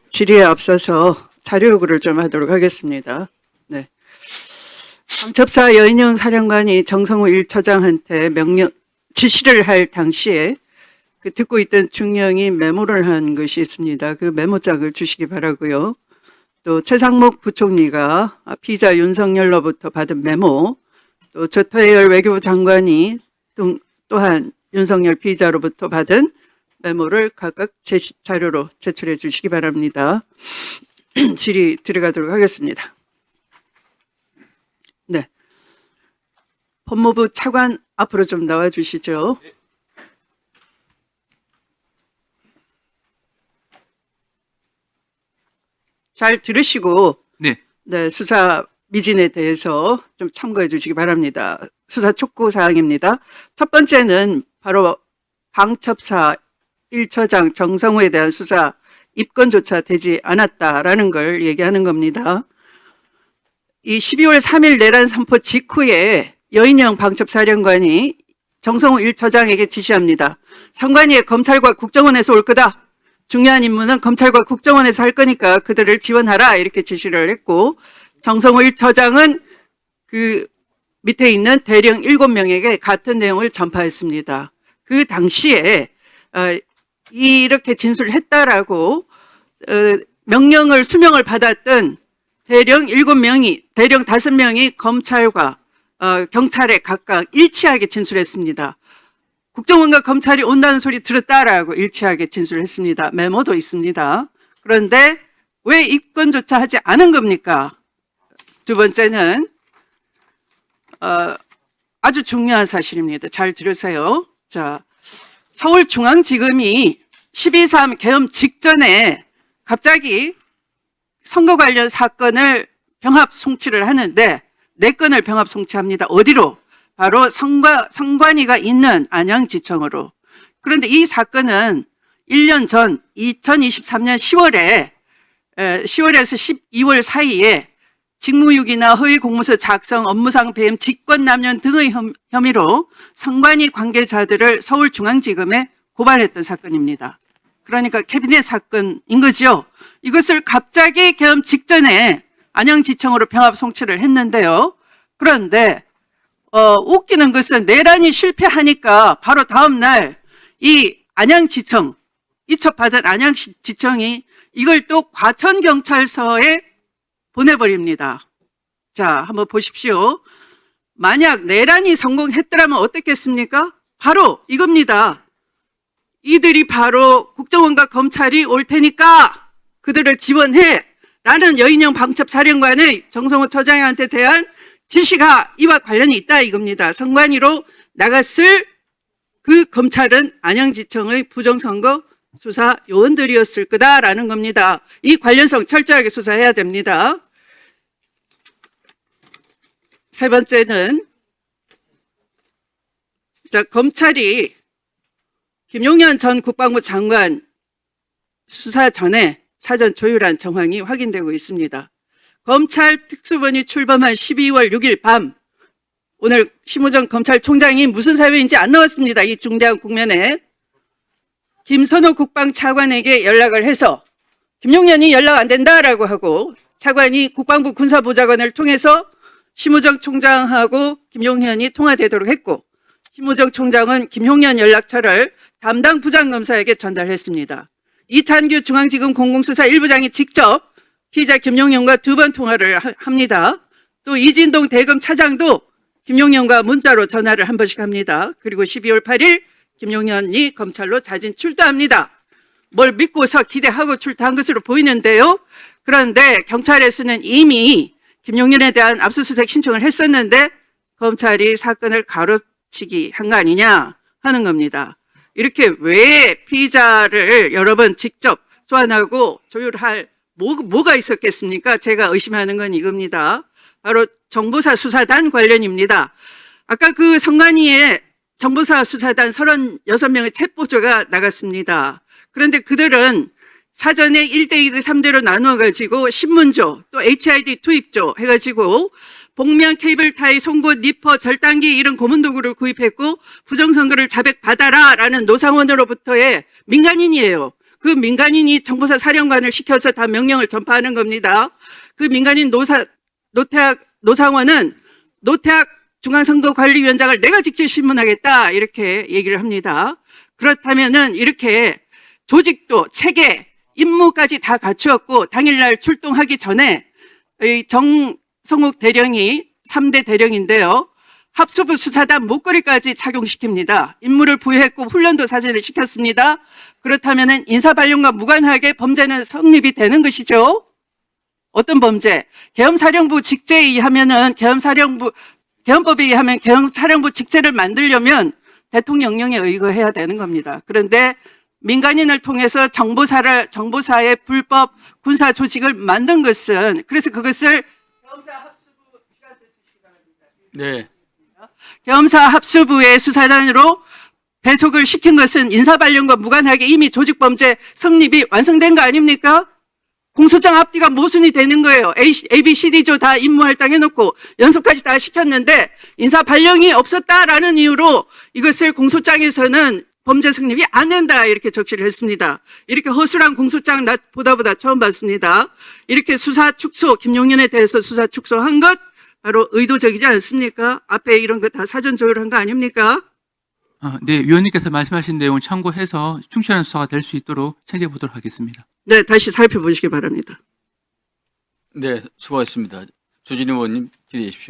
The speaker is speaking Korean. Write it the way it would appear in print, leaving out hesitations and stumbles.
질의에 앞서서 자료 요구를 좀 하도록 하겠습니다. 네. 방첩사 여인영 사령관이 정성호 1처장한테 지시를 할 당시에 그 듣고 있던 중령이 메모를 한 것이 있습니다. 그 메모장을 주시기 바라고요. 또 최상목 부총리가 피의자 윤석열로부터 받은 메모, 또 조태열 외교부 장관이 또한 윤석열 피의자로부터 받은 메모를 각각 자료로 제출해 주시기 바랍니다. 질의 들어가도록 하겠습니다. 네. 법무부 차관 앞으로 좀 나와 주시죠. 잘 들으시고 네, 수사 미진에 대해서 좀 참고해 주시기 바랍니다. 수사 촉구 사항입니다. 첫 번째는 바로 방첩사 1처장 정성호에 대한 수사 입건조차 되지 않았다라는 걸 얘기하는 겁니다. 이 12월 3일 내란 선포 직후에 여인영 방첩사령관이 정성호 1처장에게 지시합니다. 선관위에 검찰과 국정원에서 올 거다. 중요한 임무는 검찰과 국정원에서 할 거니까 그들을 지원하라 이렇게 지시를 했고, 정성호 1처장은 그 밑에 있는 대령 7명에게 같은 내용을 전파했습니다. 그 당시에 이렇게 진술했다라고 명령을 수명을 받았던 대령 5명이 검찰과 경찰에 각각 일치하게 진술했습니다. 국정원과 검찰이 온다는 소리 들었다라고 일치하게 진술했습니다. 메모도 있습니다. 그런데 왜 입건조차 하지 않은 겁니까? 두 번째는 아주 중요한 사실입니다. 잘 들으세요. 자, 서울중앙지검이 12.3 계엄 직전에 갑자기 선거 관련 사건을 병합 송치를 하는데 4건을 병합 송치합니다. 어디로? 바로 선관위가 있는 안양지청으로. 그런데 이 사건은 1년 전 2023년 10월에서 12월 사이에 직무유기나 허위 공문서 작성, 업무상 배임, 직권남용 등의 혐의로 선관위 관계자들을 서울중앙지검에 고발했던 사건입니다. 그러니까 캐비넷 사건인 거죠. 이것을 갑자기 계엄 직전에 안양지청으로 병합 송치를 했는데요. 그런데 웃기는 것은 내란이 실패하니까 바로 다음 날 이 안양지청, 이첩받은 안양지청이 이걸 또 과천경찰서에 보내버립니다. 자, 한번 보십시오. 만약 내란이 성공했더라면 어떻겠습니까? 바로 이겁니다. 이들이 바로 국정원과 검찰이 올 테니까 그들을 지원해 라는 여인영 방첩사령관의 정성호 처장한테 대한 지시가 이와 관련이 있다 이겁니다. 선관위로 나갔을 그 검찰은 안양지청의 부정선거 수사 요원들이었을 거다라는 겁니다. 이 관련성 철저하게 수사해야 됩니다. 세 번째는 검찰이 김용현 전 국방부 장관 수사 전에 사전 조율한 정황이 확인되고 있습니다. 검찰 특수본이 출범한 12월 6일 밤, 오늘 심우정 검찰총장이 무슨 사유인지 안 나왔습니다. 이 중대한 국면에 김선호 국방차관에게 연락을 해서 김용현이 연락 안 된다라고 하고 차관이 국방부 군사보좌관을 통해서 심우정 총장하고 김용현이 통화되도록 했고, 심우정 총장은 김용현 연락처를 담당 부장검사에게 전달했습니다. 이찬규 중앙지검 공공수사 1부장이 직접 피의자 김용현과 2번 통화를 합니다. 또 이진동 대검 차장도 김용현과 문자로 전화를 한 번씩 합니다. 그리고 12월 8일 김용현이 검찰로 자진 출두합니다. 뭘 믿고서 기대하고 출두한 것으로 보이는데요. 그런데 경찰에서는 이미 김용현에 대한 압수수색 신청을 했었는데 검찰이 사건을 가로치기 한 거 아니냐 하는 겁니다. 이렇게 왜 피의자를 여러 번 직접 소환하고 조율할 뭐가 있었겠습니까? 제가 의심하는 건 이겁니다. 바로 정보사 수사단 관련입니다. 아까 그 선관위에 정보사 수사단 36명의 체포조가 나갔습니다. 그런데 그들은 사전에 1대, 2대, 3대로 나누어가지고 신문조, 또 HID 투입조 해가지고 복면, 케이블 타이, 송곳, 니퍼, 절단기 이런 고문도구를 구입했고 부정선거를 자백받아라 라는 노상원으로부터의 민간인이에요. 그 민간인이 정보사 사령관을 시켜서 다 명령을 전파하는 겁니다. 그 민간인 노상원은 노태학 중앙선거관리위원장을 내가 직접 신문하겠다 이렇게 얘기를 합니다. 그렇다면은 이렇게 조직도 체계 임무까지 다 갖추었고 당일날 출동하기 전에 이 정성욱 대령이 3대 대령인데요. 합수부 수사단 목걸이까지 착용시킵니다. 임무를 부여했고 훈련도 사전에 시켰습니다. 그렇다면은 인사발령과 무관하게 범죄는 성립이 되는 것이죠. 어떤 범죄? 계엄사령부 직제에 의하면은 계엄법에 의하면 계엄사령부 직제를 만들려면 대통령령에 의거해야 되는 겁니다. 그런데 민간인을 통해서 정보사의 불법 군사 조직을 만든 것은 그래서 그것을 계엄사 합수부 시간 주시기 바랍니다. 네. 계엄사 합수부의 수사단으로 배속을 시킨 것은 인사발령과 무관하게 이미 조직범죄 성립이 완성된 거 아닙니까? 공소장 앞뒤가 모순이 되는 거예요. A, B, C, D조 다 임무할당 해놓고 연속까지 다 시켰는데 인사발령이 없었다라는 이유로 이것을 공소장에서는 범죄 성립이 안 된다 이렇게 적시를 했습니다. 이렇게 허술한 공소장 나 보다 처음 봤습니다. 이렇게 수사 축소, 김용현에 대해서 수사 축소한 것 바로 의도적이지 않습니까? 앞에 이런 거 다 사전 조율한 거 아닙니까? 네, 위원님께서 말씀하신 내용을 참고해서 충실한 수사가 될 수 있도록 챙겨 보도록 하겠습니다. 네, 다시 살펴보시기 바랍니다. 네, 수고하셨습니다. 조진희 의원님 질의해 주십시오.